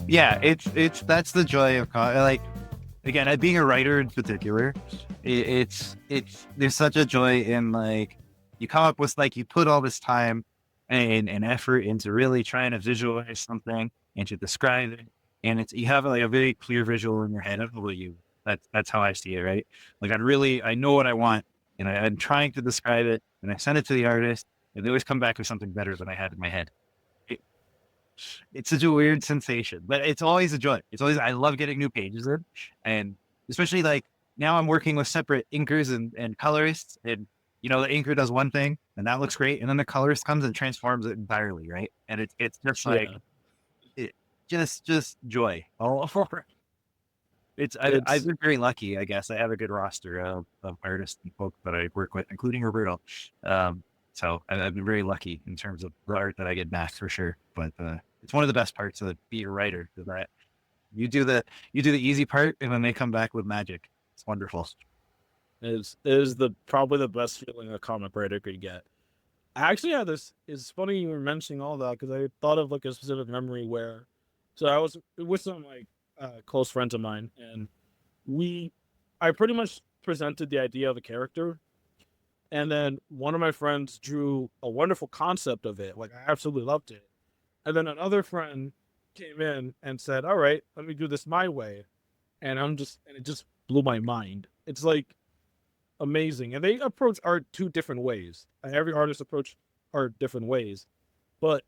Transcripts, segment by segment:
Yeah, it's that's the joy of like again, being a writer in particular, it's there's such a joy in like you come up with like you put all this time and effort into really trying to visualize something and to describe it, and it's you have like a very clear visual in your head of what you. That's how I see it, right? Like I know what I want, and I'm trying to describe it, and I send it to the artist, and they always come back with something better than I had in my head. It, it's such a weird sensation, but it's always a joy. It's always I love getting new pages in, and especially like now I'm working with separate inkers and colorists, and the inker does one thing and that looks great, and then the colorist comes and transforms it entirely, right? And it's just like Yeah, it just joy all over. I've it's been very lucky, I guess. I have a good roster of artists and folks that I work with, including Roberto. So I've been very lucky in terms of the art that I get back for sure. But it's one of the best parts of being a writer is that you do the you do the easy part, and then they come back with magic. It's wonderful. is the probably the best feeling a comic writer could get. I actually had this. It's funny you were mentioning all that because I thought of like a specific memory where, so I was with some like close friends of mine, and we, I pretty much presented the idea of a character, and then one of my friends drew a wonderful concept of it. Like I absolutely loved it, and then another friend came in and said, "All right, let me do this my way," and it just blew my mind. It's like amazing. And they approach art two different ways. And every artist approach art different ways. But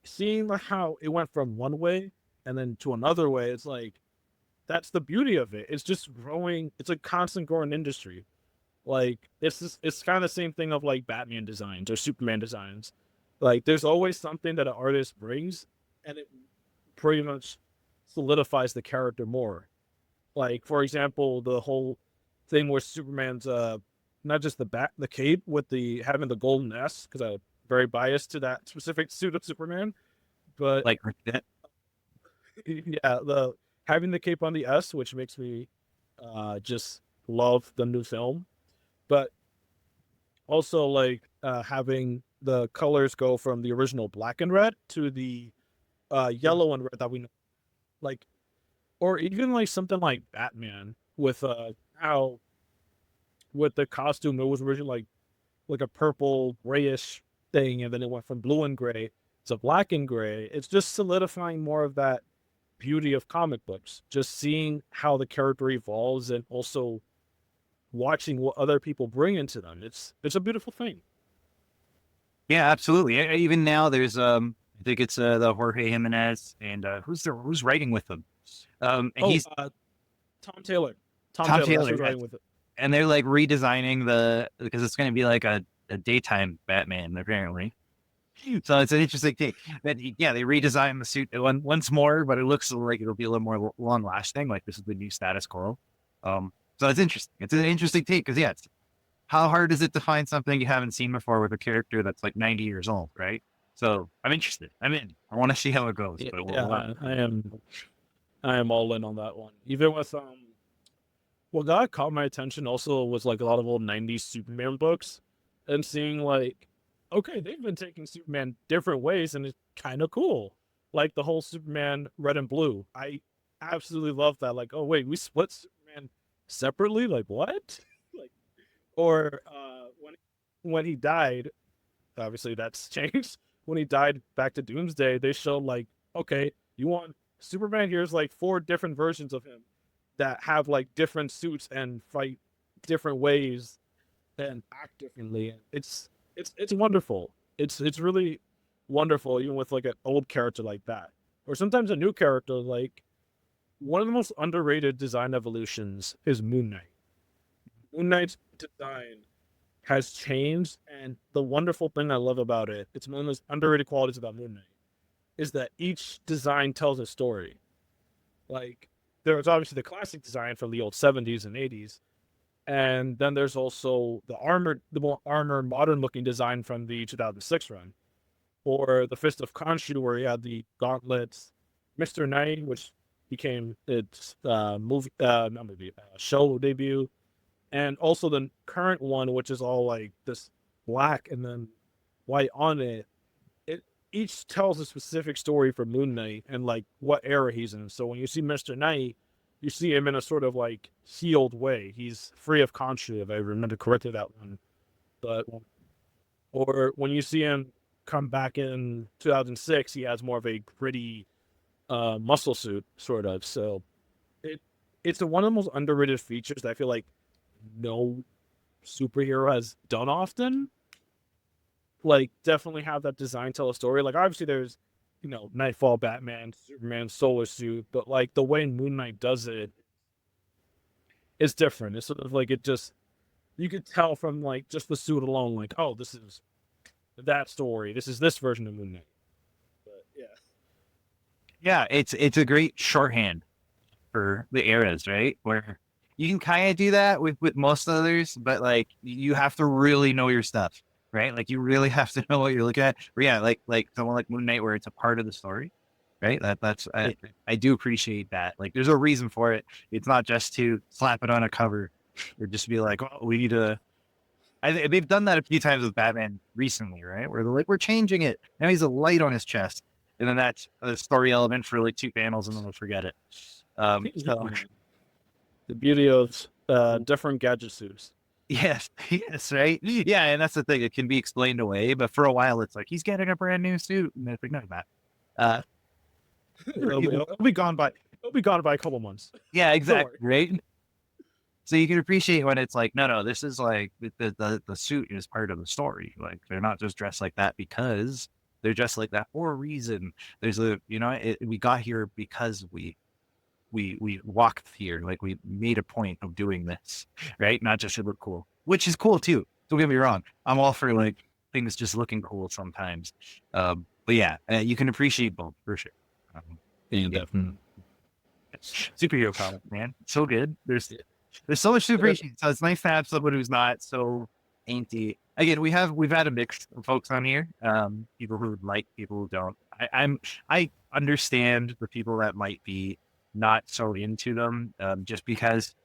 seeing how it went from one way and then to another way, it's like that's the beauty of it. It's just growing. It's a constant growing industry. Like it's kind of the same thing of like Batman designs or Superman designs. Like there's always something that an artist brings, and it pretty much solidifies the character more. Like for example, the whole thing where Superman's not just the cape with the having the golden S, because I'm very biased to that specific suit of Superman, but Like that. yeah, the having the cape on the S, which makes me just love the new film, but also like having the colors go from the original black and red to the yellow and red that we know, like, or even like something like Batman with how with the costume it was originally like a purple grayish thing, and then it went from blue and gray to black and gray. It's just solidifying more of that beauty of comic books. Just seeing how the character evolves and also watching what other people bring into them. It's a beautiful thing. Yeah, absolutely. Even now, there's I think it's the Jorge Jimenez and who's writing with them. And Oh, he's Tom Taylor. Tom Tom Taylor. That's Taylor, who's yes. writing with it. And they're like redesigning because it's going to be like a daytime Batman apparently. So it's an interesting thing. That yeah, they redesigned the suit once more, but it looks like it'll be a little more long lasting. Like this is the new status quo. So it's interesting. It's an interesting take because yeah, it's how hard is it to find something you haven't seen before with a character that's like 90 years old, right? So I'm interested. I'm in. I want to see how it goes, Yeah, but we'll have yeah, to I see. am. I am all in on that one. Even with what got caught my attention also was like a lot of old '90s Superman books, and seeing like, okay, they've been taking Superman different ways, and it's kind of cool. Like the whole Superman red and blue. I absolutely love that. Like, oh wait, we split Superman separately. Like what? Like, or when he died, obviously that's changed. When he died back to Doomsday, they showed like, okay, you want Superman? Here's like four different versions of him that have like different suits and fight different ways and act differently. It's wonderful. It's really wonderful, even with like an old character like that, or sometimes a new character. Like one of the most underrated design evolutions is Moon Knight. Moon Knight's design has changed, and the wonderful thing I love about it, it's one of those underrated qualities about Moon Knight, is that each design tells a story. Like there's obviously the classic design from the old '70s and '80s, and then there's also the more armored, modern looking design from the 2006 run, or the Fist of Khonshu, where you had the gauntlets, Mister Knight, which became its movie, not movie, show debut, and also the current one, which is all like this black and then white on it. each tells a specific story for Moon Knight and like what era he's in. So when you see Mr. Knight, you see him in a sort of like healed way. He's free of conscience, if I remember correctly that one. But or when you see him come back in 2006, he has more of a gritty muscle suit, sort of. So it it's one of the most underrated features that I feel like no superhero has done often. Like, definitely have that design tell a story. Like, obviously, there's, Nightfall, Batman, Superman, Solar Suit, but like the way Moon Knight does it is different. It's sort of like it just you could tell from like just the suit alone, like, oh, this is that story. This is this version of Moon Knight. But yeah, Yeah, it's a great shorthand for the eras, right? Where you can kind of do that with most others, but like you have to really know your stuff, right? Like you really have to know what you're looking at. But yeah, like someone like Moon Knight, where it's a part of the story, right? That's yeah, I do appreciate that. Like there's a reason for it. It's not just to slap it on a cover or just be like, oh, we need to. They've done that a few times with Batman recently, right? Where they're like, we're changing it. Now he's a light on his chest. And then that's a story element for like 2 panels and then we'll forget it. So the beauty of different gadget suits. yes, yes, right. Yeah, and that's the thing. It can be explained away, but for a while it's like he's getting a brand new suit, and it's like no, Matt. Uh, It'll be gone by. It'll be gone by a couple months. yeah, Don't exactly, worry. right. So you can appreciate when it's like, no, this is like the suit is part of the story. Like they're not just dressed like that because they're dressed like that for a reason. There's we got here because we walked here, like we made a point of doing this, right? Not just to look cool, which is cool too. Don't get me wrong. I'm all for like things just looking cool sometimes. But yeah, you can appreciate both for sure. Yeah, Yeah, definitely. superhero comic, man, so good. There's so much to appreciate. So it's nice to have someone who's not so anti. Again, we've had a mix of folks on here. People who like, people who don't. I understand the people that might be not so into them, just because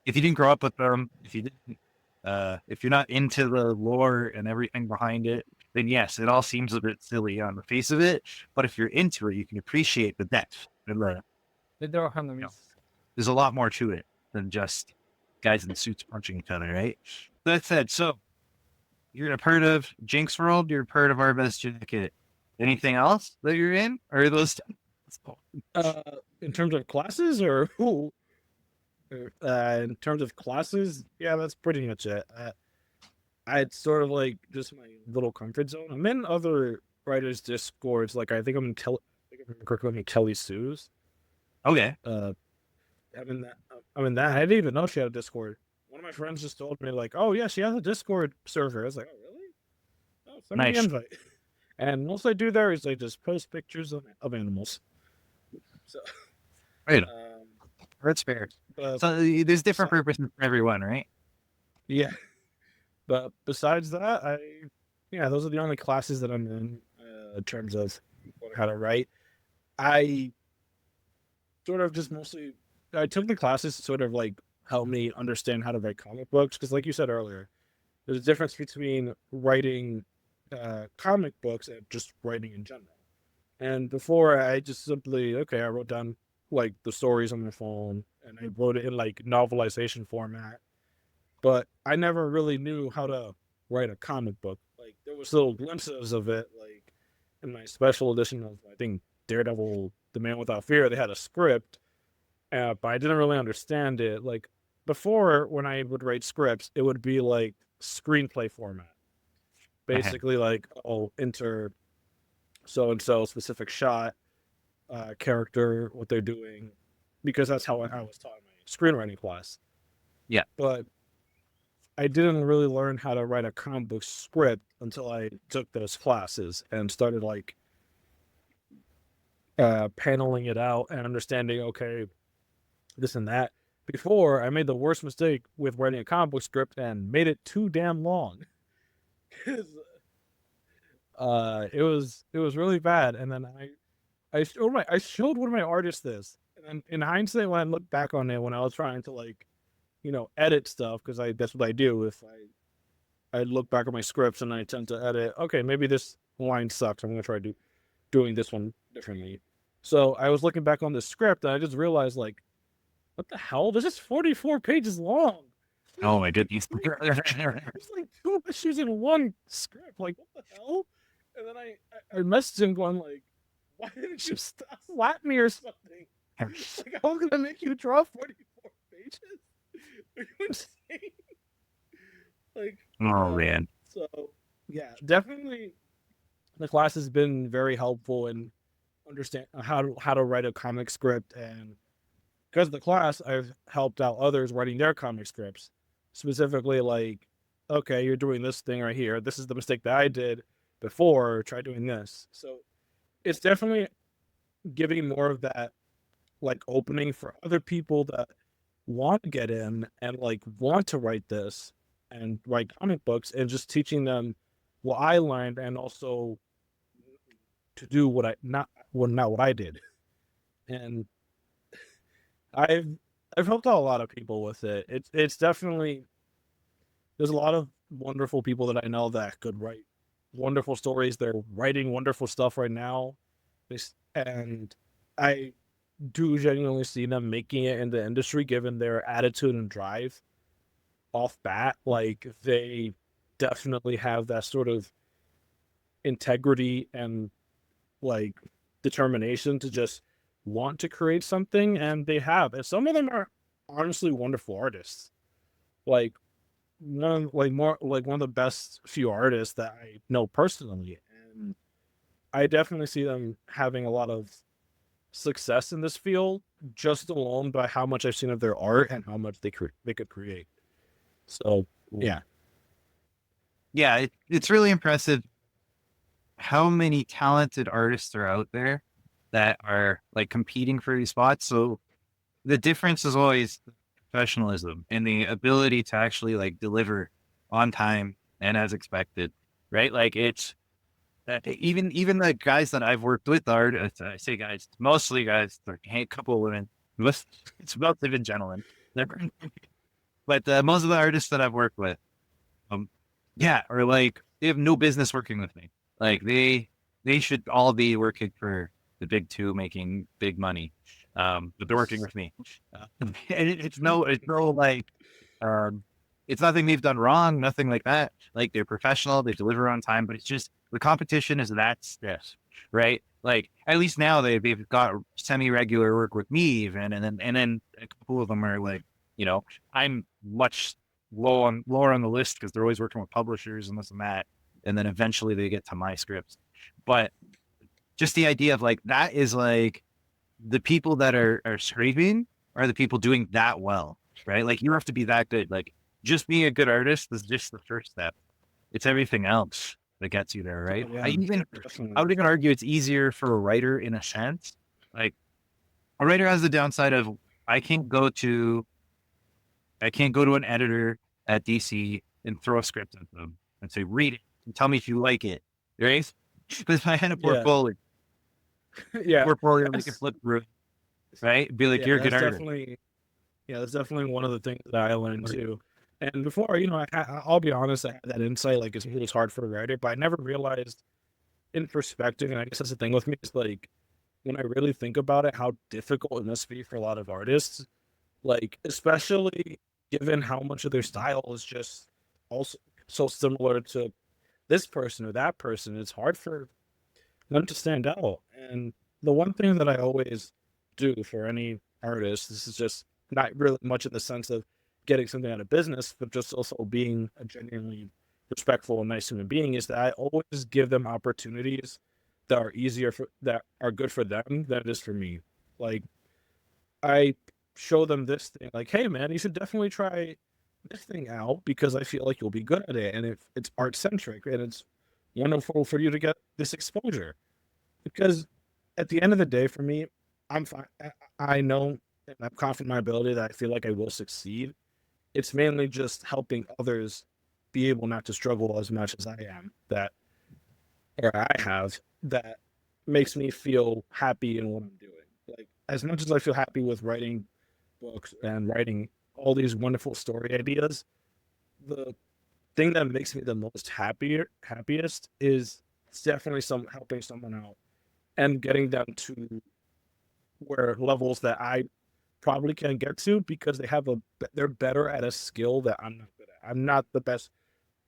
if you didn't grow up with them, if you're not into the lore and everything behind it, then yes, it all seems a bit silly on the face of it. But if you're into it, you can appreciate the depth and there's a lot more to it than just guys in suits punching each other, right? That said, so you're a part of Jinx World, you're part of our best jacket. Anything else that you're in? Or are those Uh, in terms of classes, or in terms of classes, yeah, that's pretty much it. It's sort of like just my little comfort zone. I'm in other writers' discords. Like I think I'm in Kelly. I think I'm correctly, I'm in Kelly Sue's. okay? Uh, I'm in that. I'm in that. I didn't even know she had a Discord. One of my friends just told me like, "Oh yeah, she has a Discord server." I was like, "Oh really? Oh, send me the Nice. invite." And most I do there is I just post pictures of animals. So, Right. um, That's fair. but So there's different besides, purposes for everyone, right? yeah, but besides that, yeah, those are the only classes that I'm in terms of how to write. I sort of just mostly I took the classes to sort of like help me understand how to write comic books because, like you said earlier, there's a difference between writing comic books and just writing in general. And before, I just simply I wrote down like the stories on my phone and I wrote it in like novelization format, but I never really knew how to write a comic book. Like there was little glimpses of it, like in my special edition of I think Daredevil, The Man Without Fear, they had a script, but I didn't really understand it. Like before, when I would write scripts, it would be like screenplay format, Okay. basically like I'll enter so and so specific shot, character, what they're doing, because that's how I was taught in my screenwriting class. Yeah. But I didn't really learn how to write a comic book script until I took those classes and started like paneling it out and understanding, okay, this and that. Before, I made the worst mistake with writing a comic book script and made it too damn long. It was really bad. And then I showed one of my artists this, and then in hindsight, when I look back on it, when I was trying to like edit stuff because I that's what I do if I look back at my scripts and I tend to edit. Okay, maybe this line sucks. I'm gonna try doing this one differently. So I was looking back on the script and I just realized like, what the hell? This is 44 pages long. Oh my goodness. There's like two issues in one script. Like, what the hell? And then I messaged him going like, why didn't you slap me or something? Like, how can I make you draw 44 pages? Are you insane? Like, Oh man. so yeah, definitely the class has been very helpful in understand how to write a comic script, and because of the class, I've helped out others writing their comic scripts. Specifically, like, okay, you're doing this thing right here. This is the mistake that I did before. Try doing this. So it's definitely giving more of that like opening for other people that want to get in and like want to write this and write comic books, and just teaching them what I learned and also to do what I not what I did. And I've I've helped out a lot of people with it. It's definitely, there's a lot of wonderful people that I know that could write wonderful stories. They're writing wonderful stuff right now. And I do genuinely see them making it in the industry given their attitude and drive off bat. Like, they definitely have that sort of integrity and like determination to just want to create something, and they have. And some of them are honestly wonderful artists. Like, one of the best few artists that I know personally, and I definitely see them having a lot of success in this field just alone by how much I've seen of their art and how much they could create. So yeah, Yeah, it's really impressive how many talented artists are out there that are like competing for these spots. So the difference is always professionalism and the ability to actually like deliver on time and as expected, right? Like it's even the guys that I've worked with are, I say guys, mostly guys, there are a couple of women, it's mostly been gentlemen. But most of the artists that I've worked with, um, yeah, or like they have no business working with me. Like they should all be working for the big two, making big money. But they're working with me, and it's no like, um, it's nothing they've done wrong, nothing like that. Like they're professional, they deliver on time, but it's just the competition is that stiff, right? Like at least now they've got semi regular work with me even, and then a couple of them are like, you know, I'm much lower on the list because they're always working with publishers and this and that, and then eventually they get to my scripts. But just the idea of like that is like the people that are scraping are the people doing that well, right? Like you have to be that good. Like just being a good artist is just the first step. It's everything else that gets you there, right? yeah, I definitely. would even argue it's easier for a writer in a sense. Like a writer has the downside of I can't go to I can't go to an editor at DC and throw a script at them and say, read it and tell me if you like it. Right? But if I had a Yeah, yeah, portfolio, they could that's flip through it, right? Be like, yeah, you're a good that's artist. definitely yeah, that's definitely one of the things that I learned too. And before, I'll be honest, I had that insight. Like, it's hard for a writer, but I never realized in perspective. And I guess that's the thing with me is like when I really think about it, how difficult it must be for a lot of artists. Like, especially given how much of their style is just also so similar to this person or that person, it's hard for them to stand out. And the one thing that I always do for any artist, this is just not really much in the sense of getting something out of business, but just also being a genuinely respectful and nice human being, is that I always give them opportunities that are good for them than it is for me. Like, I show them this thing, like, hey man, you should definitely try this thing out because I feel like you'll be good at it. And if it's art centric and it's wonderful for you to get this exposure. Because at the end of the day, for me, I'm fine. I know and I'm confident in my ability that I feel like I will succeed. It's mainly just helping others be able not to struggle as much as I am, that or I have, that makes me feel happy in what I'm doing. Like, as much as I feel happy with writing books and writing all these wonderful story ideas, the thing that makes me the most happiest is it's definitely some helping someone out and getting them to where levels that I probably can get to because they're better at a skill that I'm not good at. I'm not the best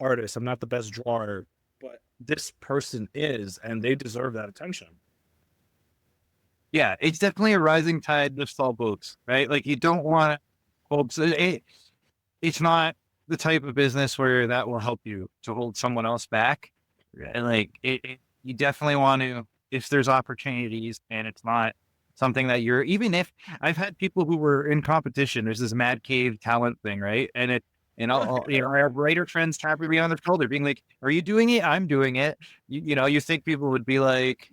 artist. I'm not the best drawer, but this person is, and they deserve that attention. Yeah, it's definitely a rising tide lifts all boats, right? Like you don't want to hold. It's not the type of business where that will help you to hold someone else back. And like you definitely want to, if there's opportunities and it's not something that you're, even if I've had people who were in competition, there's this mad cave talent thing, right? And you know, our writer friends tapping me on the shoulder, being like, "Are you doing it? I'm doing it." You know, you think people would be like,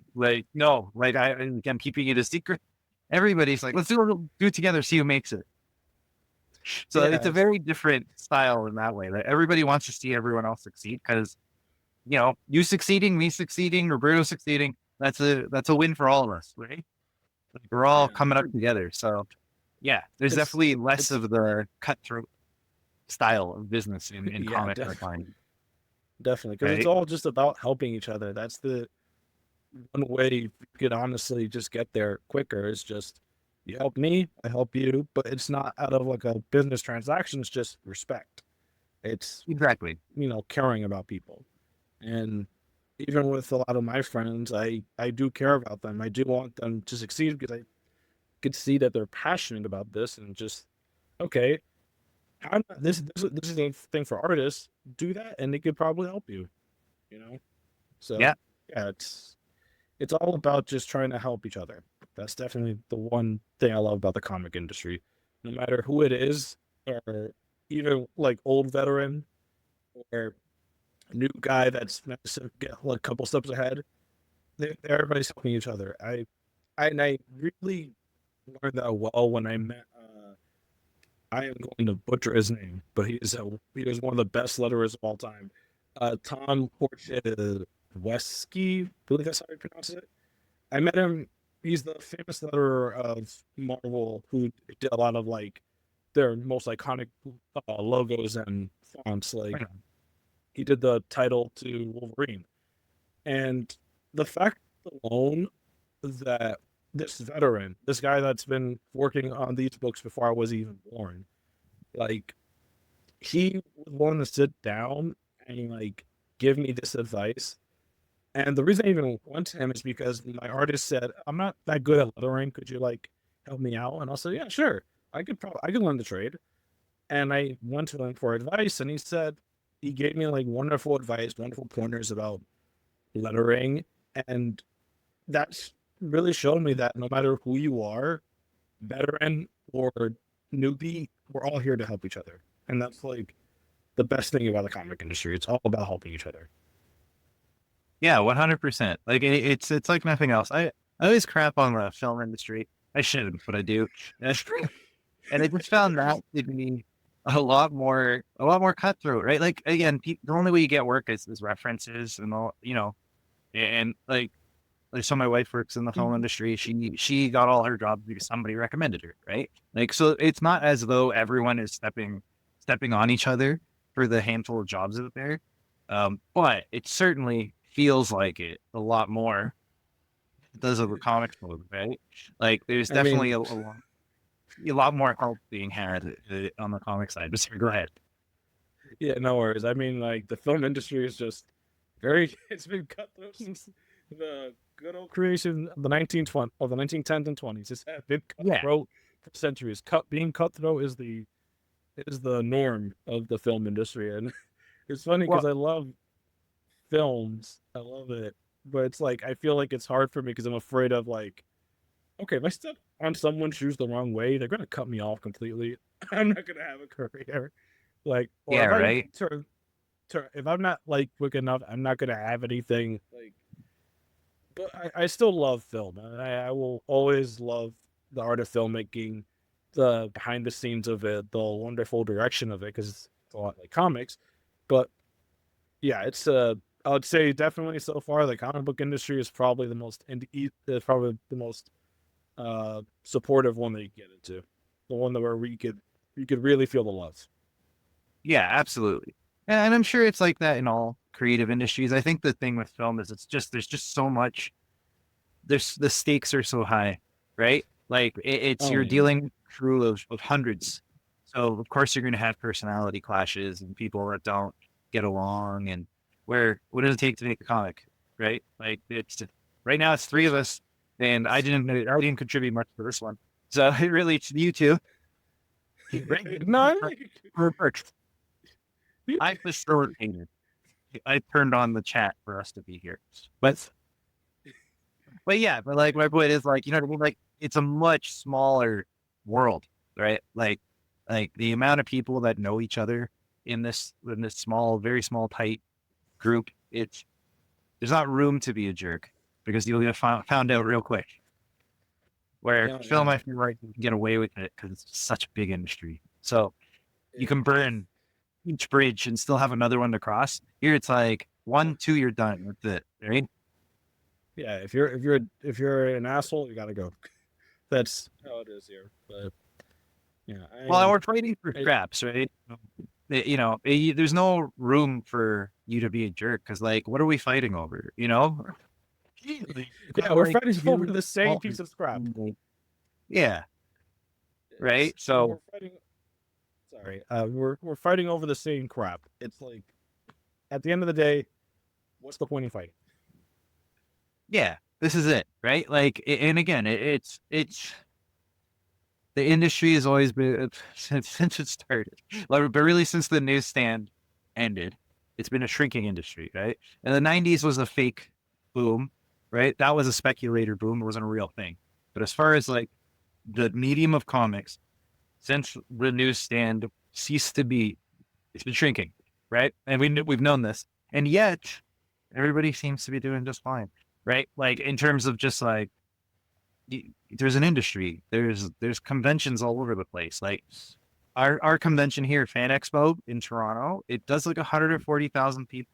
no, like I'm keeping it a secret. Everybody's like, let's do it together, see who makes it. So it's Yeah, a very different style in that way. Like everybody wants to see everyone else succeed because you know you succeeding, me succeeding, Roberto succeeding. That's a win for all of us, right? Like we're all yeah. coming up together. So yeah, there's It's definitely less it's of the cutthroat style of business in yeah, comics I find. definitely because it's Right? all just about helping each other. That's the one way you could honestly just get there quicker. Is just you help me, I help you, but it's not out of like a business transaction. It's just respect. It's Exactly. caring about people, and even with a lot of my friends, I do care about them. I do want them to succeed because I could see that they're passionate about this and just okay. This is a thing for artists. Do that, and it could probably help you. You know, so Yeah. yeah, it's all about just trying to help each other. That's definitely the one thing I love about the comic industry. No matter who it is, or even like old veteran or new guy that's nice to get like a couple steps ahead, everybody's helping each other. I really learned that well when I met. I am going to butcher his name, but he is one of the best letterers of all time. Tom Porcheweski, I believe that's how you pronounce it. I met him. He's the famous letterer of Marvel who did a lot of like their most iconic logos and fonts. Right Like on. he did the title to Wolverine, and the fact alone that this veteran, this guy that's been working on these books before I was even born, like he was willing to sit down and like give me this advice. And the reason I even went to him is because my artist said, "I'm not that good at lettering. Could you like help me out?" And I said, "Yeah, sure. I could learn the trade." And I went to him for advice, and he gave me like wonderful advice, wonderful pointers about lettering, and that's really showed me that no matter who you are, veteran or newbie, we're all here to help each other. And that's like the best thing about the comic industry. It's all about helping each other. Yeah, 100%. Like it's like nothing else. I always crap on the film industry. I shouldn't, but I do. And I just found that to be a lot more cutthroat, right? Like again, the only way you get work is references and all, you know, and like so my wife works in the film industry. She got all her jobs because somebody recommended her, right? Like so it's not as though everyone is stepping on each other for the handful of jobs out there. But it certainly feels like it a lot more. It does of the comics world, right? Like there's I mean, definitely a lot more help being had on the comic side. But sorry, go ahead. yeah, no worries. I mean, like the film industry is just very. It's been cutthroat since the good old creation of the 1920 or the 1910s and 20s. It's been Yeah. cutthroat for centuries. Being cutthroat is the norm of the film industry, and it's funny because Well, I love films. I love it, but it's like I feel like it's hard for me because I'm afraid of like, okay, if I step on someone's shoes the wrong way, they're gonna cut me off completely. I'm not gonna have a career. Like, or yeah, if I right. if I'm not like quick enough, I'm not gonna have anything. Like, but I still love film, and I will always love the art of filmmaking, the behind the scenes of it, the wonderful direction of it, because it's a lot like comics. But yeah, it's I would say definitely so far the comic book industry is probably the most probably the most supportive one that you get into, the one that where you could really feel the love. Yeah, absolutely. And I'm sure it's like that in all creative industries. I think the thing with film is there's just so much. There's the stakes are so high, right? Like it's Oh you're yeah. dealing with a crew of hundreds, so of course you're going to have personality clashes and people that don't get along. And what does it take to make a comic, right? Like it's right now it's three of us, and I didn't contribute much to this one, so it really it's you two. Right? No, Perfect. I facilitated. I turned on the chat for us to be here. But yeah, but like my point is like, you know what I mean? Like it's a much smaller world, right? Like the amount of people that know each other in this small, very small, tight group, it's there's not room to be a jerk because you'll get found out real quick. Where yeah, film, yeah. I feel like you can get away with it because it's such a big industry. So you Yeah. can burn each bridge and still have another one to cross. Here it's like one, two, you're done. That's it, right? Yeah, if you're an asshole, you gotta go. That's how it is here. But yeah, Well, we're fighting for I scraps, right? You know, there's no room for you to be a jerk because, like, what are we fighting over? You know, yeah, we're like, fighting over the same piece of scrap. yeah, right. We're So fighting. Sorry, we're fighting over the same crap. It's like at the end of the day, what's the point in fighting? yeah, this is it, right? Like, and again, it's the industry has always been since it started, like, but really since the newsstand ended, it's been a shrinking industry, right? And the '90s was a fake boom, right? That was a speculator boom. It wasn't a real thing. But as far as like the medium of comics, since the newsstand ceased to be, it's been shrinking, right? And we've known this, and yet everybody seems to be doing just fine, right? Like in terms of just like there's an industry. There's conventions all over the place. Like our convention here, Fan Expo in Toronto, it does like 140,000 people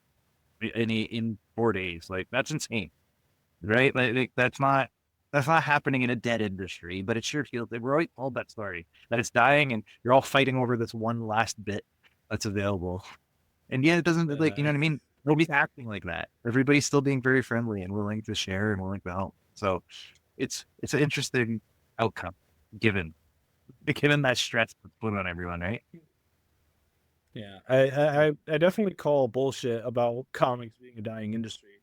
in 4 days. Like that's insane, right? Like that's not happening in a dead industry, but it sure feels we're always told that story that it's dying, and you're all fighting over this one last bit that's available. And yeah, it doesn't like you know Uh, what I mean. Nobody's acting like that. Everybody's still being very friendly and willing to share and willing to help. So it's an interesting outcome given given that stress that's put on everyone, right? yeah, I definitely call bullshit about comics being a dying industry.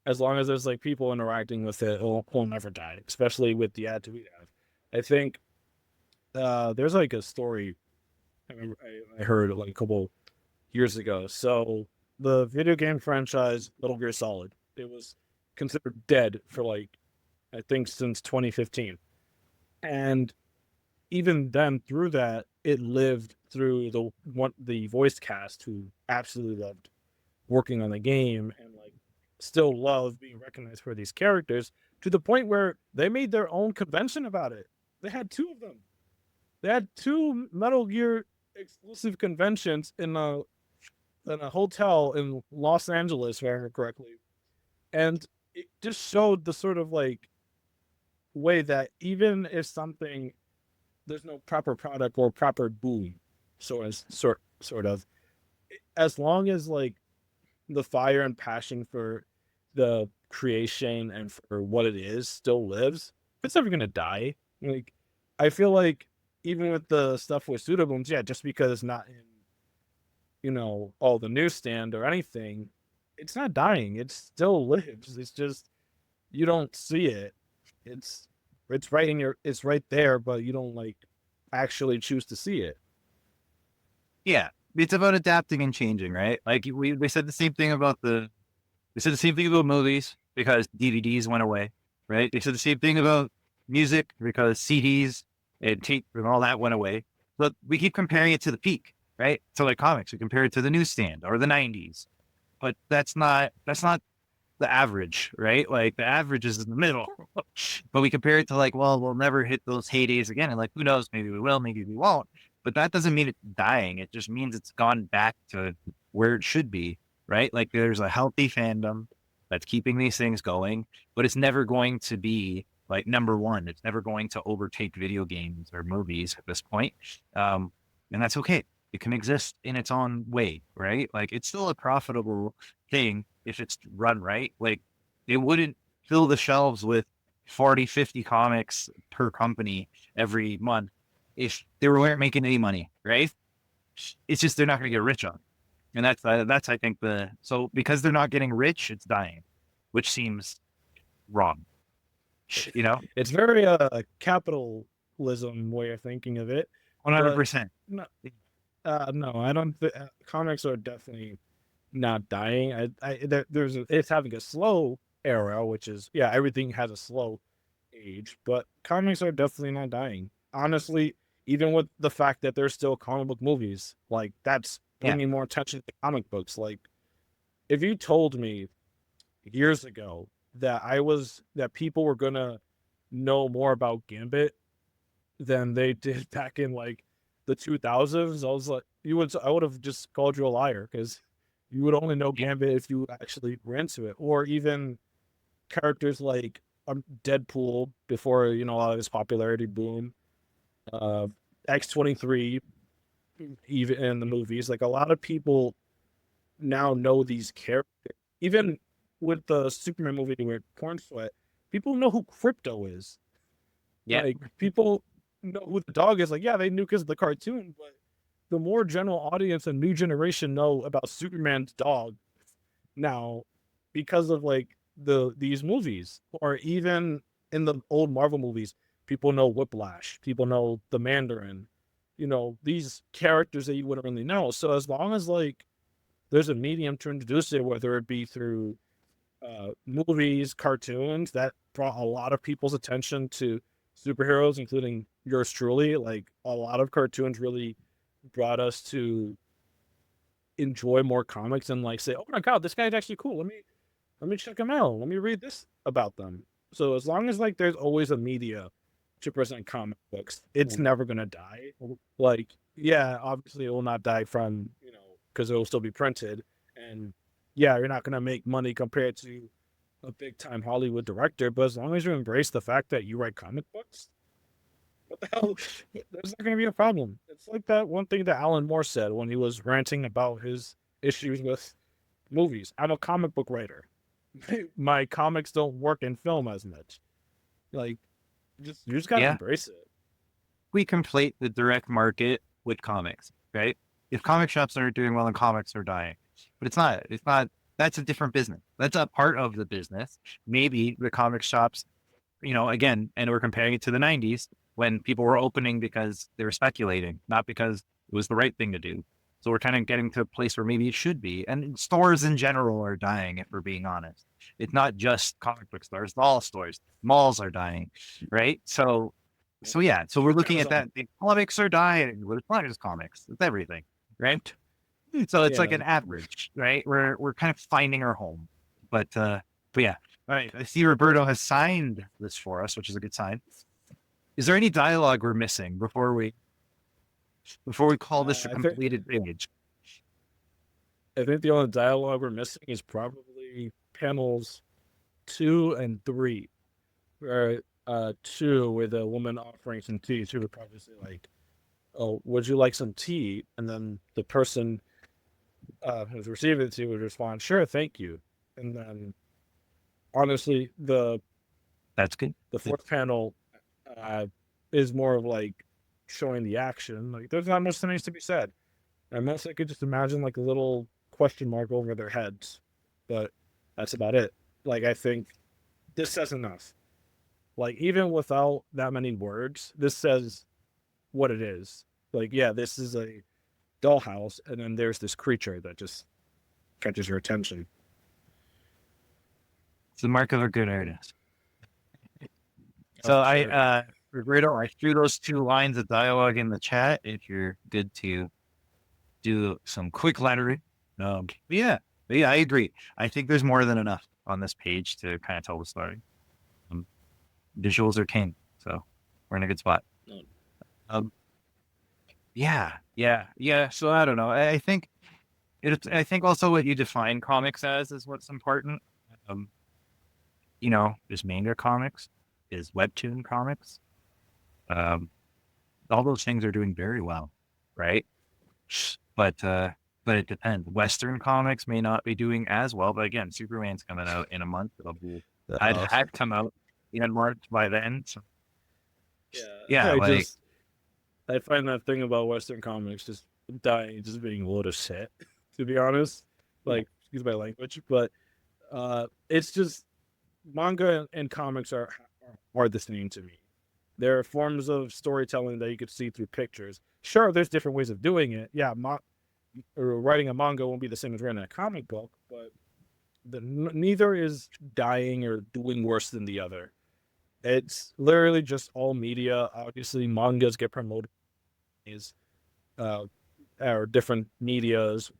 As long as there's like people interacting with it, it'll never die. Especially with the attitude we have. I think there's like a story I remember I heard like a couple years ago. So the video game franchise Metal Gear Solid, it was considered dead for like I think since 2015, and even then through that it lived through the voice cast who absolutely loved working on the game and like still love being recognized for these characters to the point where they made their own convention about it. They had two of them. They had two Metal Gear exclusive conventions in a hotel in Los Angeles, if I remember correctly. And it just showed the sort of like way that even if something there's no proper product or proper boom, sort of, as long as like the fire and passion for the creation and for what it is still lives, it's never gonna die. Like I feel like even with the stuff with pseudobooms, yeah, just because it's not in all the newsstand or anything, it's not dying. It still lives. It's just you don't see it. It's it's right there, but you don't like actually choose to see it. Yeah. It's about adapting and changing, right? Like we said the same thing about they said the same thing about movies because DVDs went away, right? They said the same thing about music because CDs and tape and all that went away. But we keep comparing it to the peak, right? So like comics, we compare it to the newsstand or the '90s, but that's not the average, right? Like the average is in the middle. But we compare it to like, well, we'll never hit those heydays again. And like, who knows? Maybe we will, maybe we won't. But that doesn't mean it's dying. It just means it's gone back to where it should be, right? Like there's a healthy fandom that's keeping these things going, but it's never going to be like number one. It's never going to overtake video games or movies at this point. And that's okay. It can exist in its own way, right? Like it's still a profitable thing if it's run right. Like they wouldn't fill the shelves with 40, 50 comics per company every month if they weren't making any money, right? It's just they're not going to get rich on it. And that's I think so because they're not getting rich, it's dying, which seems wrong. You know, It's very capitalism way of thinking of it, but 100%. no, no, I don't. Comics are definitely not dying. It's having a slow era, which is everything has a slow age, but comics are definitely not dying. Honestly, even with the fact that there's still comic book movies, like that's Yeah, bringing more attention to comic books. Like if you told me years ago that people were gonna know more about Gambit than they did back in like the 2000s, I was like, I would have just called you a liar because you would only know yeah, Gambit if you actually were into it, or even characters like Deadpool before a lot of his popularity boom, uh, X-23, even in the movies. Like a lot of people now know these characters. Even with the Superman movie with Corn Sweat, people know who Crypto is. yeah, Like people know who the dog is. Like they knew because of the cartoon, but the more general audience and new generation know about Superman's dog now because of like these movies, or even in the old Marvel movies, people know Whiplash, people know the Mandarin, these characters that you wouldn't really know. So as long as like there's a medium to introduce it, whether it be through movies, cartoons, that brought a lot of people's attention to superheroes, including yours truly. Like a lot of cartoons really brought us to enjoy more comics and like say, oh my god, this guy's actually cool. Let me check them out. Let me read this about them. So as long as like there's always a media to present comic books, it's never gonna die. Like, obviously it will not die from, because it will still be printed. And you're not gonna make money compared to a big time Hollywood director, but as long as you embrace the fact that you write comic books, what the hell? There's not gonna be a problem. It's like that one thing that Alan Moore said when he was ranting about his issues with movies. I'm a comic book writer. My comics don't work in film as much. Like, you just gotta yeah. embrace it. We conflate the direct market with comics, right? If comic shops aren't doing well, then comics are dying. But it's not. It's not. That's a different business. That's a part of the business. Maybe the comic shops, again, and we're comparing it to the 90s when people were opening because they were speculating, not because it was the right thing to do. So we're kind of getting to a place where maybe it should be. And stores in general are dying, if we're being honest. It's not just comic book stores, all stores, malls are dying, right? So yeah, so we're looking at Amazon. that. The comics are dying, but it's not just comics; it's everything, right? So it's like Yeah. an average, right? We're kind of finding our home, but yeah. All right, I see Roberto has signed this for us, which is a good sign. Is there any dialogue we're missing before we call this a I think completed page? the only dialogue we're missing is probably panels 2 and 3, where 2 with a woman offering some tea. She would probably say like, "Oh, would you like some tea?" And then the person who's receiving the tea would respond, "Sure, thank you." And then honestly, That's good. the fourth panel uh, is more of like showing the action. Like there's not much that needs to be said. Unless I could just imagine like a little question mark over their heads. But that's about it. Like I think this says enough. Like even without that many words, this says what it is. Like, this is a dollhouse, and then there's this creature that just catches your attention. It's the mark of a good artist. Oh, So for sure. Roberto, I threw those 2 lines of dialogue in the chat. If you're good to do some quick lettering. But yeah, I agree. I think there's more than enough on this page to kind of tell the story. Um, Visuals are king, so we're in a good spot. Um, yeah. So I don't know. I think I think also what you define comics as is what's important. Um, is manga comics, is webtoon comics. Um, all those things are doing very well, right? But but it depends. Western comics may not be doing as well, but again, Superman's coming out in a month. I'd Uh, had come out in March by then. So yeah, yeah, like I find that thing about Western comics just dying, just being a load of shit. To be honest, yeah, like excuse my language, but it's just manga and comics are the same to me. There are forms of storytelling that you could see through pictures. Sure, there's different ways of doing it. Yeah, or writing a manga won't be the same as writing a comic book, but neither is dying or doing worse than the other. It's literally just all media. Obviously, mangas get promoted as uh, or different medias.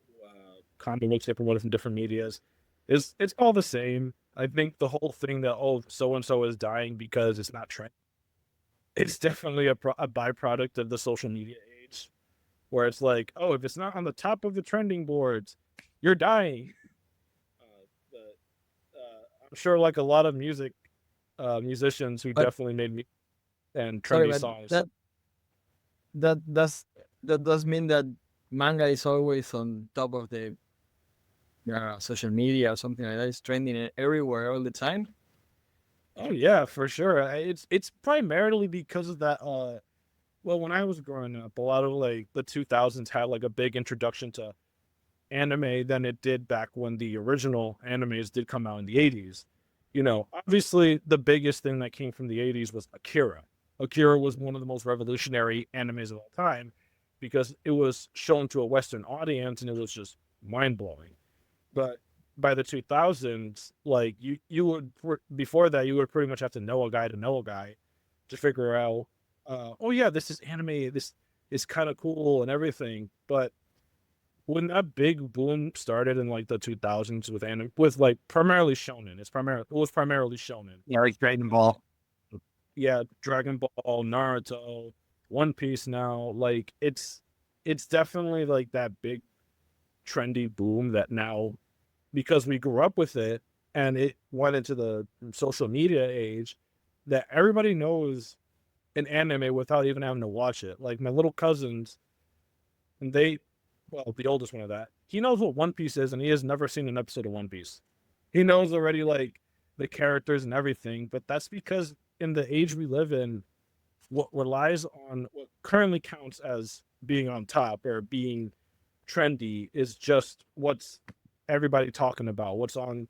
Comic books get promoted from different medias. It's all the same. I think the whole thing that so and so is dying because it's not trend. It's definitely a byproduct of the social media age, where it's like, oh, if it's not on the top of the trending boards, you're dying. But I'm sure, like a lot of musicians who But definitely made me and sorry, trendy but songs. that does that does mean that manga is always on top of the social media or something like that. It's trending everywhere all the time. Oh yeah, for sure. It's primarily because of that. Well, when I was growing up, a lot of like the 2000s had like a big introduction to anime than it did back when the original animes did come out in the 80s. You know, obviously the biggest thing that came from the 80s was Akira. Akira was one of the most revolutionary animes of all time because it was shown to a Western audience and it was just mind blowing. But by the 2000s, like you would before that you would pretty much have to know a guy to figure out, oh yeah, this is anime. This is kind of cool and everything. But when that big boom started in like the 2000s with anime, with like primarily shonen, it was primarily shonen. yeah, like Dragon Ball. Yeah, Dragon Ball, Naruto, One Piece now, like it's definitely like that big trendy boom that now, because we grew up with it and it went into the social media age, that everybody knows an anime without even having to watch it. Like my little cousins, and well, the oldest one of that, he knows what One Piece is and he has never seen an episode of One Piece. He knows already like the characters and everything, but that's because in the age we live in, what relies on what currently counts as being on top or being trendy is just what's everybody talking about, what's on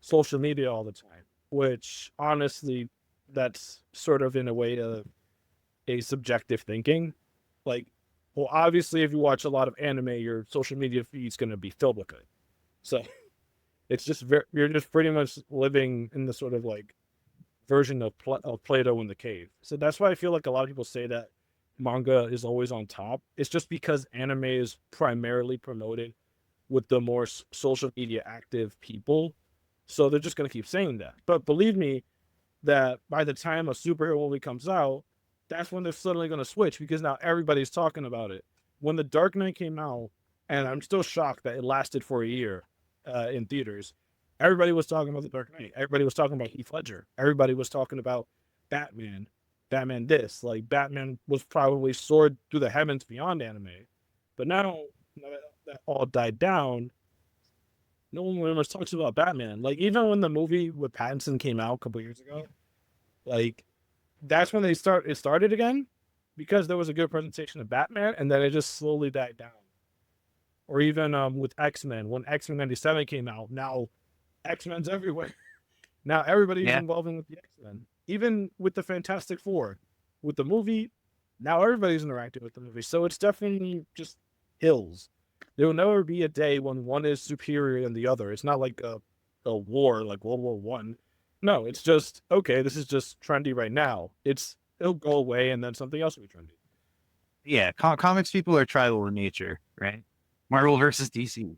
social media all the time, which honestly, that's sort of in a way a subjective thinking. Like, well, obviously, if you watch a lot of anime, your social media feed's going to be filled with it. So it's just you're just pretty much living in the sort of like version of Plato in the cave. So that's why I feel like a lot of people say that manga is always on top. It's just because anime is primarily promoted with the more social media active people. So they're just going to keep saying that. But believe me, that by the time a superhero movie comes out, that's when they're suddenly going to switch because now everybody's talking about it. When The Dark Knight came out, and I'm still shocked that it lasted for a year in theaters, everybody was talking about The Dark Knight. Everybody was talking about Heath Ledger. Everybody was talking about Batman. Batman this. Like, Batman was probably soared through the heavens beyond anime. But now that all died down, no one really much talks about Batman. Like, even when the movie with Pattinson came out a couple years ago, like, that's when it started again because there was a good presentation of Batman, and then it just slowly died down. Or even with X-Men, when X-Men 97 came out, now X-Men's everywhere. Now everybody's Yeah, involving with the X-Men. Even with the Fantastic Four, with the movie, now everybody's interacting with the movie. So it's definitely just hills. There will never be a day when one is superior than the other. It's not like a war like World War One. No, it's just okay. This is just trendy right now. It'll go away, and then something else will be trendy. yeah. Comics people are tribal in nature, right? Marvel versus DC.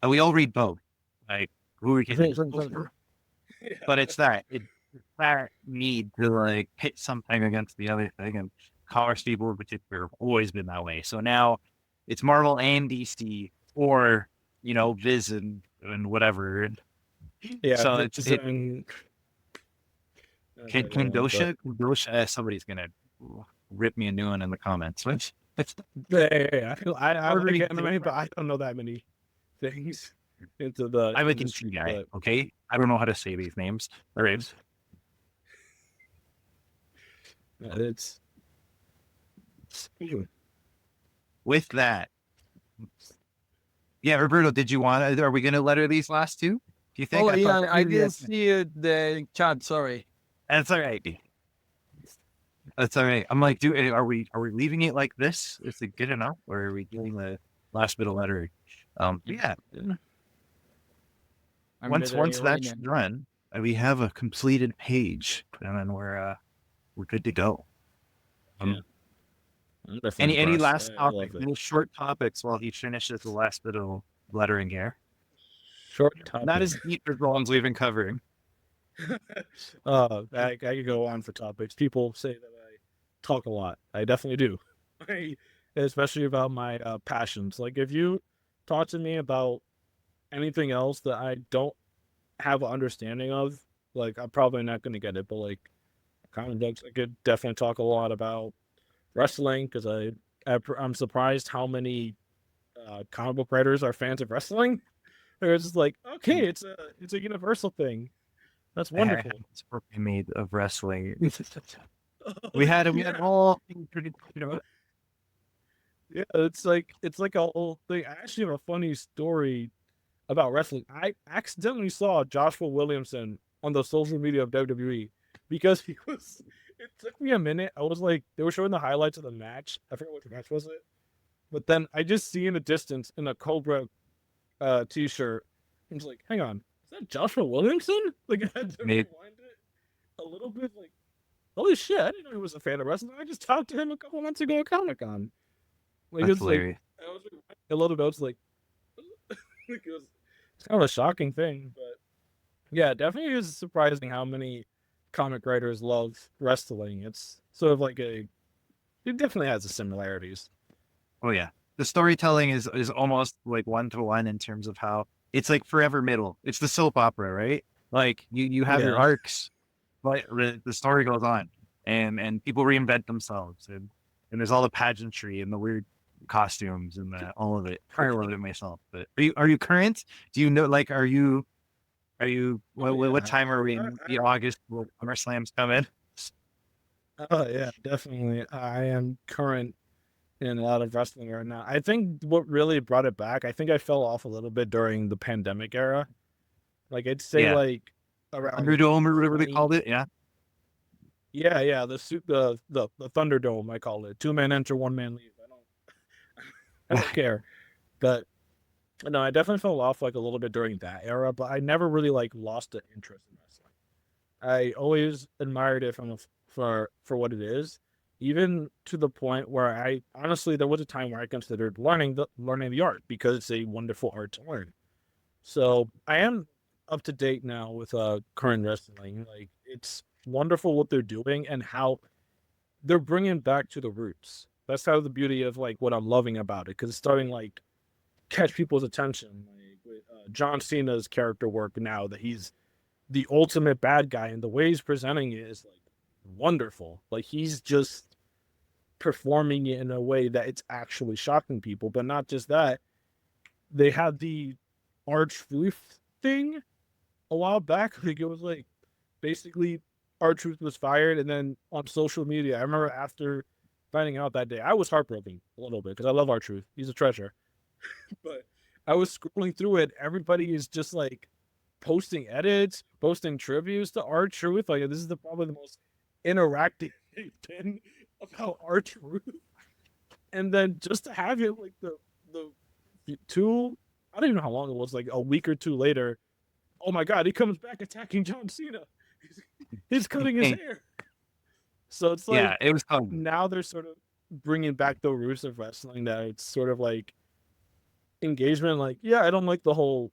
We all read both. Like who we can, but it's that need to like pit something against the other thing, and comics people in particular have always been that way. So now it's Marvel and DC, or Viz and whatever. And Yeah, so this and can but Dosha, somebody's gonna rip me a new one in the comments. Which yeah, I feel I like already anime, but I don't know that many. things into the I'm a industry, kimchi guy, but okay? I don't know how to say these names. All right. it's With that, yeah, Roberto, did you want to, are we going to letter these last two? Do you think? Oh I thought yeah, I didn't see the chat. Sorry. that's all right. That's all right. I'm like, dude, are we leaving it like this? Is it good enough? Or are we doing the last bit of lettering? Yeah. I'm Once lettering right that's now. done, we have a completed page, and then we're good to go. yeah. I'm Any definitely any impressed. last I love topic? it. Any short topics while he finishes the last bit of lettering here? Short Not topic. as deep as the ones we've been covering. I could go on for topics. People say that I talk a lot. I definitely do. Especially about my passions. Like if you talk to me about anything else that I don't have an understanding of, like I'm probably not going to get it. But like comic books, I could definitely talk a lot about wrestling because I'm surprised how many comic book writers are fans of wrestling. They're just like, okay, it's a universal thing. That's wonderful. It's made of wrestling. we had a Yeah. whole thing pretty, Yeah, it's like a whole thing. I actually have a funny story about wrestling. I accidentally saw Joshua Williamson on the social media of WWE because he was. It took me a minute. I was like, they were showing the highlights of the match. I forget which match was it, but then I just see in the distance in a Cobra t-shirt. I was like, hang on, is that Joshua Williamson? Like I had to made rewind it a little bit. Like, holy shit, I didn't know he was a fan of wrestling. I just talked to him a couple months ago at Comic-Con. Like that's it's like hilarious. I was a little bit. I was like, it's kind of a shocking thing, but yeah, definitely is surprising how many comic writers love wrestling. It's sort of like it definitely has the similarities. Oh yeah, the storytelling is almost like one to one in terms of how it's like forever middle. It's the soap opera, right? Like you have your Yeah, arcs, but the story goes on, and people reinvent themselves, and there's all the pageantry and the weird costumes and all of it. I love it myself. But are you current? Do you know like are you oh what yeah, time are we in the August will SummerSlam's come in? oh yeah, definitely. I am current in a lot of wrestling right now. I think what really brought it back, I think I fell off a little bit during the pandemic era. Like I'd say Yeah, like around Underdome or whatever they 20. called it. Yeah, Yeah, the Thunderdome, I call it. 2-man enter, 1-man leave. I don't care. But no, I definitely fell off like a little bit during that era, but I never really like lost the interest in wrestling. I always admired it for what it is, even to the point where I honestly there was a time where I considered learning the art because it's a wonderful art to learn. So I am up to date now with current wrestling. Like it's wonderful what they're doing and how they're bringing back to the roots. That's how the beauty of like what I'm loving about it because it's starting like catch people's attention. Like with John Cena's character work now that he's the ultimate bad guy and the way he's presenting it is like wonderful. Like he's just performing it in a way that it's actually shocking people. But not just that, they had the R-Truth thing a while back. Like it was like basically R-Truth was fired, and then on social media, I remember after finding out that day, I was heartbroken a little bit because I love R-Truth. He's a treasure. But I was scrolling through it. Everybody is just like posting edits, posting tributes to R-Truth. Like this is probably the most interactive they've been about R-Truth. And then just to have it like the two, I don't even know how long it was, like a week or two later. Oh my God, he comes back attacking John Cena. He's cutting his hair. So it's like yeah, it was called. now they're sort of bringing back the roots of wrestling. That it's sort of like engagement. Like, yeah, I don't like the whole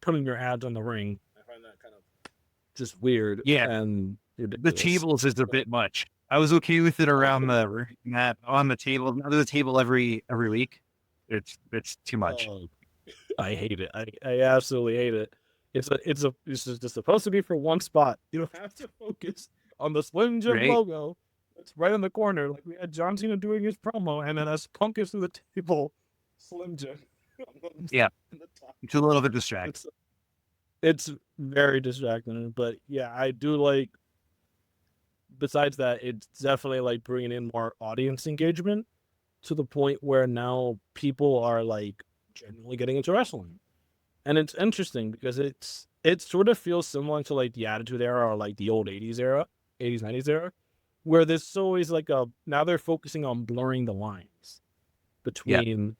putting your ads on the ring. I find that kind of just weird Yeah, and the ridiculous. tables is a bit much. I was okay with it around the mat on the table. Not the table every week. It's too much. Oh, I hate it. I absolutely hate it. It's just supposed to be for one spot. You don't have to focus on the Slim Jim Right? logo. It's right in the corner. Like we had John Cena doing his promo, and then as Punk is through the table, Slim Jim. Yeah. in the top. It's a little bit distracting. It's very distracting, but yeah, I do like. Besides that, it's definitely like bringing in more audience engagement to the point where now people are like genuinely getting into wrestling, and it's interesting because it sort of feels similar to like the Attitude Era or like the old '80s era, '80s '90s era, where there's always like a now they're focusing on blurring the lines Yeah. between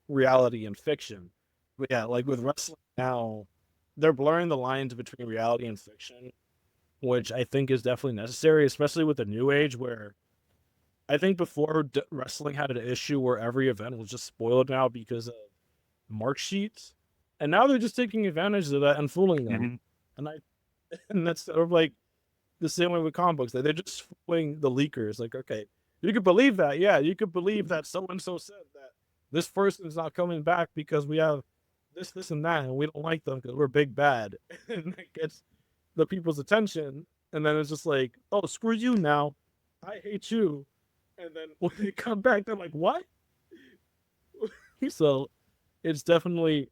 reality and fiction. But yeah, like with wrestling now, they're blurring the lines between reality and fiction, which I think is definitely necessary, especially with the new age where I think before wrestling had an issue where every event was just spoiled now because of mark sheets, and now they're just taking advantage of that and fooling them. Mhm. And I, and that's sort of like the same way with comic books. They're just fooling the leakers. Like, okay, you could believe that, yeah, you could believe that so and so said that this person's not coming back because we have this, and that, and we don't like them because we're big bad, and that gets the people's attention. And then it's just like, oh, screw you now, I hate you. And then when they come back, they're like, what? So it's definitely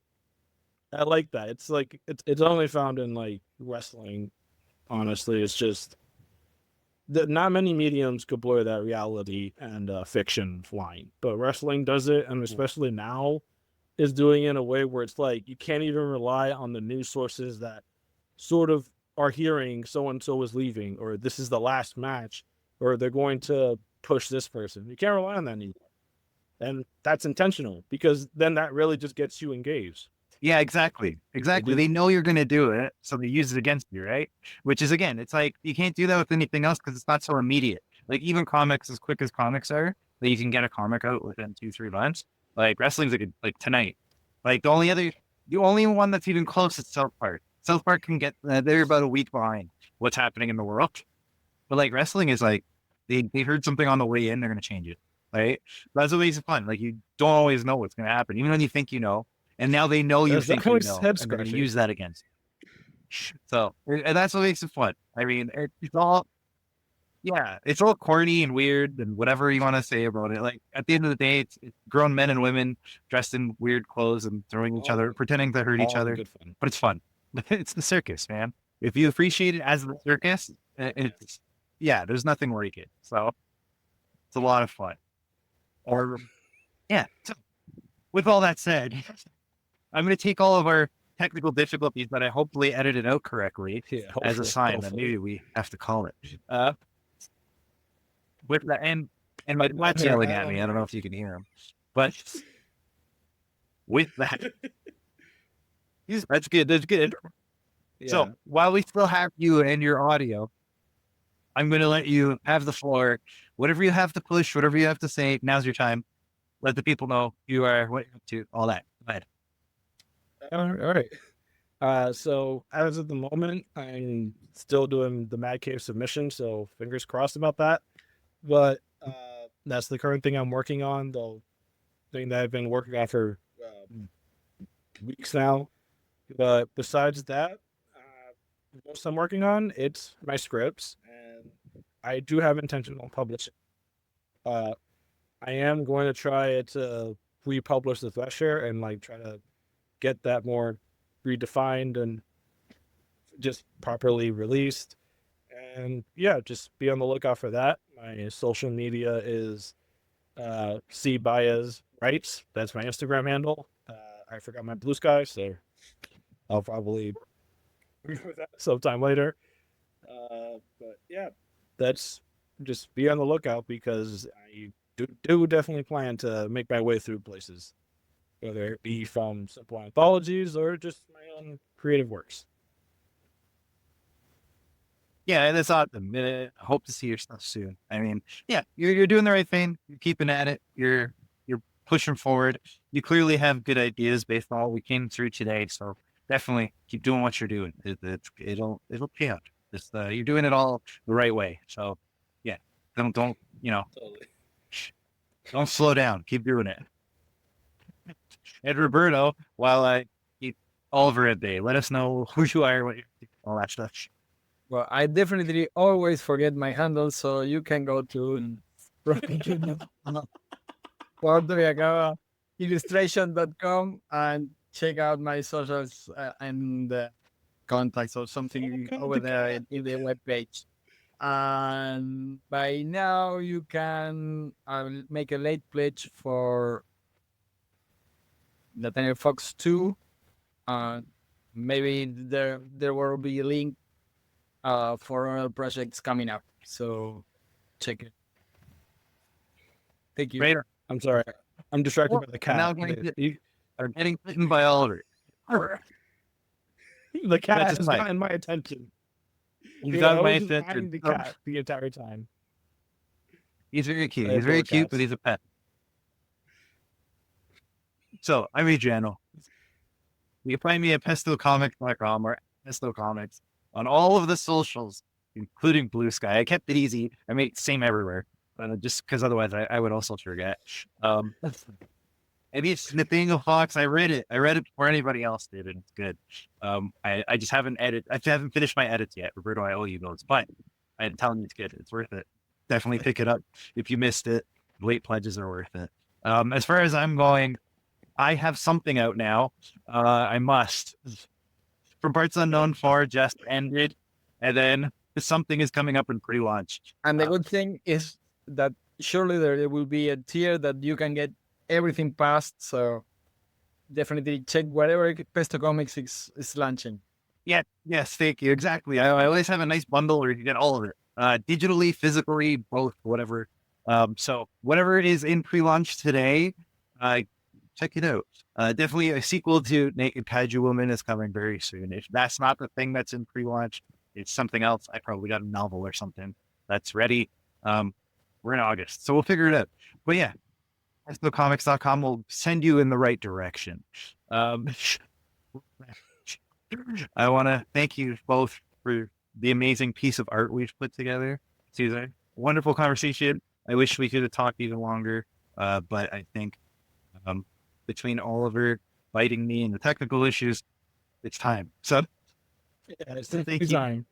I like that. It's like it's only found in like wrestling. Honestly, it's just that not many mediums could blur that reality and fiction line, but wrestling does it, and especially now is doing it in a way where it's like you can't even rely on the news sources that sort of are hearing so and so is leaving, or this is the last match, or they're going to push this person. You can't rely on that anymore, and that's intentional because then that really just gets you engaged. Yeah, exactly. Exactly. They know you're going to do it, so they use it against you, right? Which is, again, it's like you can't do that with anything else because it's not so immediate. Like, even comics, as quick as comics are, that you can get a comic out within 2-3 months. Like, wrestling's like tonight. Like, the only one that's even close is South Park. South Park can get, they're about a week behind what's happening in the world. But, like, wrestling is like, they heard something on the way in, they're going to change it, right? That's what makes it fun. Like, you don't always know what's going to happen, even when you think you know. And now they know you That's think you definitely know, head and they're going to scratching. use that against you. So, and that's what makes it fun. I mean, it's all, yeah, it's all corny and weird and whatever you want to say about it. Like, at the end of the day, it's grown men and women dressed in weird clothes and throwing each other, pretending to hurt each All other. good fun. But it's fun. It's the circus, man. If you appreciate it as the circus, it's, yeah, there's nothing like it. So, it's a lot of fun. Or, yeah. So, with all that said, I'm going to take all of our technical difficulties that I hopefully edited out correctly Yeah, as a sign that hopefully. maybe we have to call it. With that, and my dad's yelling at me. I don't know if you can hear him, but with that, that's good. That's good. Yeah. So while we still have you and your audio, I'm going to let you have the floor. Whatever you have to push, whatever you have to say, now's your time. Let the people know you are what you're up to, all that. Go ahead. All right. So as of the moment, I'm still doing the Mad Cave submission, so fingers crossed about that. But that's the current thing I'm working on, the thing that I've been working on for weeks now. But besides that, most I'm working on, it's my scripts, and I do have intention on publishing. I am going to try to republish the Thresher and like try to get that more redefined and just properly released. And yeah, just be on the lookout for that. My social media is C Baez Writes. That's my Instagram handle. I forgot my Blue Sky, so I'll probably remember that sometime later. But yeah, that's just be on the lookout because I do definitely plan to make my way through places, whether it be from simple anthologies or just my own creative works. Yeah, and that's awesome. I hope to see your stuff soon. I mean, yeah, you're doing the right thing. You're keeping at it. You're pushing forward. You clearly have good ideas based on what we came through today. So definitely keep doing what you're doing. It'll pay out. You're doing it all the right way. So yeah, don't Totally. don't slow down. Keep doing it. And Roberto, while I keep Oliver at bay, let us know who you are, what you all that stuff. Well, I definitely always forget my handle, so you can go to Puerto Rico. illustration.com and check out my socials and contacts or something over there in the webpage. And by now you can make a late pledge for the Tiny Fox 2. Maybe there will be a link for other projects coming up. So check it. Thank you. Great. I'm sorry. I'm distracted by the cat. Now are getting bitten by Oliver. The cat That's has his mic. gotten my attention. You Yeah, got I my was just attention. patting the cat the entire time. He's very cute. I He's very adore cute, cats. but he's a pet. So I'm Adriano. You can find me at pestocomics.com or Pesto Comics on all of the socials, including Blue Sky. I kept it easy. I made it same everywhere, just because otherwise I would also forget. Maybe it's Snipping of Fox. I read it. I read it before anybody else did, and it's good. I just haven't I haven't finished my edits yet. Roberto, I owe you those, but I'm telling you it's good. It's worth it. Definitely pick it up if you missed it. Late pledges are worth it. As far as I'm going, I have something out now. I must. From Parts Unknown 4 just ended, and then something is coming up in pre-launch. And the good thing is that surely there will be a tier that you can get everything past. So definitely check whatever Pesto Comics is launching. Yeah, yes, thank you. Exactly. I always have a nice bundle where you can get all of it. Digitally, physically, both, whatever. So whatever it is in pre-launch today, check it out. Definitely a sequel to Naked Kaiju Woman is coming very soon. If that's not the thing that's in pre-launch, it's something else. I probably got a novel or something that's ready. We're in August, so we'll figure it out. But yeah, pestocomics.com will send you in the right direction. I want to thank you both for the amazing piece of art we've put together. Cesar, wonderful conversation. I wish we could have talked even longer, but I think between Oliver biting me and the technical issues, it's time. So Yeah, it's Thank definitely you. time.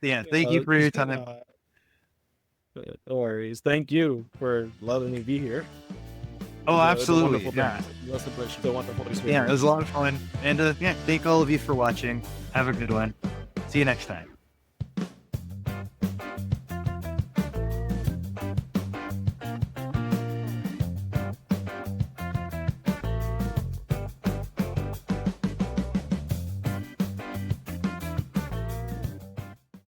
yeah, thank you for your time. No worries. Thank you for letting me be here. Oh, It was a absolutely. wonderful Yeah. time. It was a pleasure. The wonderful Yeah, it experience. was a lot of fun. And yeah, thank all of you for watching. Have a good one. See you next time.